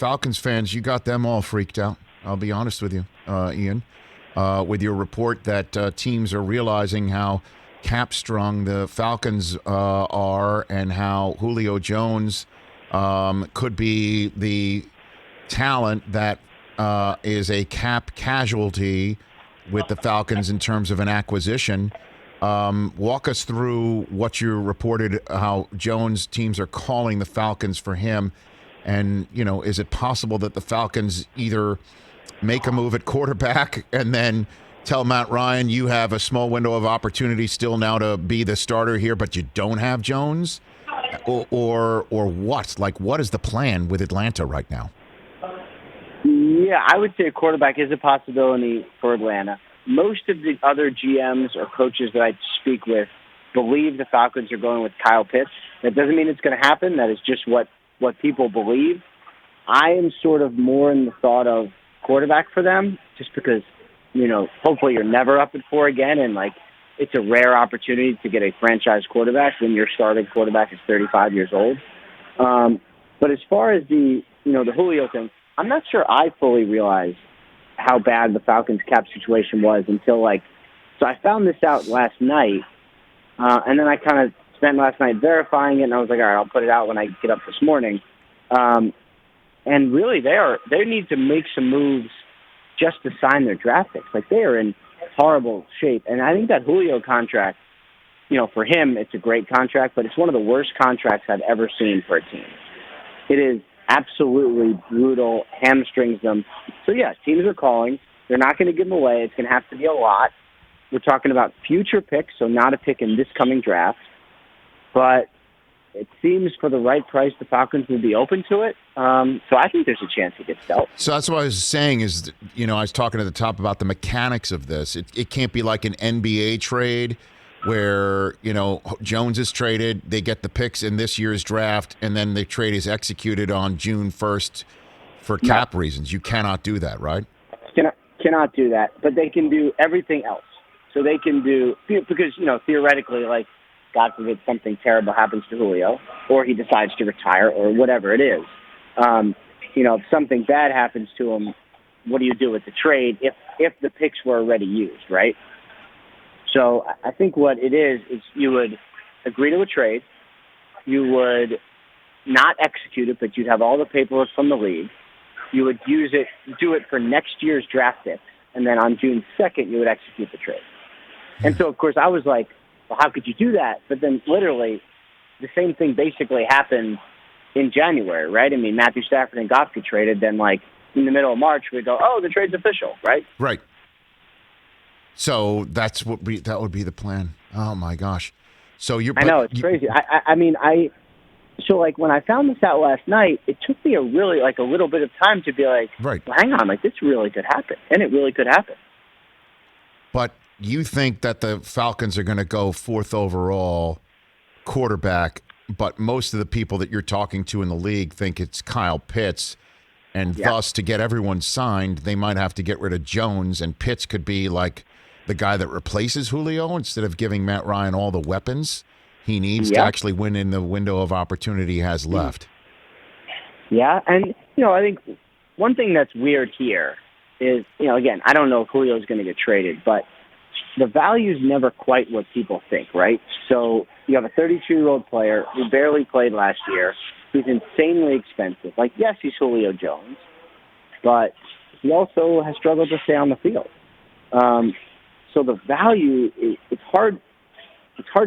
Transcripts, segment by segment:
Falcons fans, you got them all freaked out. I'll be honest with you, Ian, with your report that teams are realizing how cap-strung the Falcons are and how Julio Jones could be the talent that is a cap casualty with the Falcons in terms of an acquisition. Walk us through what you reported, how Jones teams are calling the Falcons for him. And, is it possible that the Falcons either make a move at quarterback and then tell Matt Ryan, you have a small window of opportunity still now to be the starter here, but you don't have Jones? Or what? Like, what is the plan with Atlanta right now? Yeah, I would say a quarterback is a possibility for Atlanta. Most of the other GMs or coaches that I speak with believe the Falcons are going with Kyle Pitts. That doesn't mean it's going to happen. That is just what people believe. I am sort of more in the thought of quarterback for them, just because, hopefully you're never up at 4 again, and it's a rare opportunity to get a franchise quarterback when your starting quarterback is 35 years old. But as far as the Julio thing, I'm not sure I fully realized how bad the Falcons cap situation was until so I found this out last night, and then I kind of spent last night verifying it, and I was like, all right, I'll put it out when I get up this morning. And really, they need to make some moves just to sign their draft picks. They are in horrible shape, and I think that Julio contract, for him, it's a great contract, but it's one of the worst contracts I've ever seen for a team. It is absolutely brutal, hamstrings them. So, yeah, teams are calling. They're not going to give them away. It's going to have to be a lot. We're talking about future picks, so not a pick in this coming draft. But it seems for the right price, the Falcons will be open to it. So I think there's a chance it gets dealt. So that's what I was saying is, I was talking at the top about the mechanics of this. It can't be like an NBA trade where, Jones is traded, they get the picks in this year's draft, and then the trade is executed on June 1st for cap reasons. You cannot do that, right? Cannot do that, but they can do everything else. So they can do, because, theoretically, God forbid something terrible happens to Julio, or he decides to retire, or whatever it is. If something bad happens to him, what do you do with the trade if the picks were already used, right? So I think what it is you would agree to a trade, you would not execute it, but you'd have all the paperwork from the league. You would do it for next year's draft picks, and then on June 2nd, you would execute the trade. And so, of course, I was like, well, how could you do that? But then literally the same thing basically happened in January, right? I mean, Matthew Stafford and Goff get traded. Then, in the middle of March, we go, oh, the trade's official, right? Right. So that would be the plan. Oh, my gosh. So I know, it's crazy. So when I found this out last night, it took me a little bit of time to be like, right. Well, hang on, this really could happen. And it really could happen. But you think that the Falcons are going to go 4th overall quarterback, but most of the people that you're talking to in the league think it's Kyle Pitts, and thus to get everyone signed, they might have to get rid of Jones, and Pitts could be the guy that replaces Julio instead of giving Matt Ryan all the weapons he needs to actually win in the window of opportunity he has left. Yeah, and, I think one thing that's weird here is, again, I don't know if Julio is going to get traded, but the value is never quite what people think, right? So you have a 32-year-old player who barely played last year. He's insanely expensive. Yes, he's Julio Jones, but he also has struggled to stay on the field. So the value, it's hard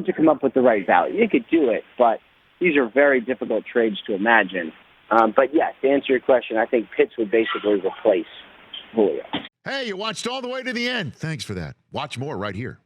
to come up with the right value. You could do it, but these are very difficult trades to imagine. But yes, to answer your question, I think Pitts would basically replace Julio. Hey, you watched all the way to the end. Thanks for that. Watch more right here.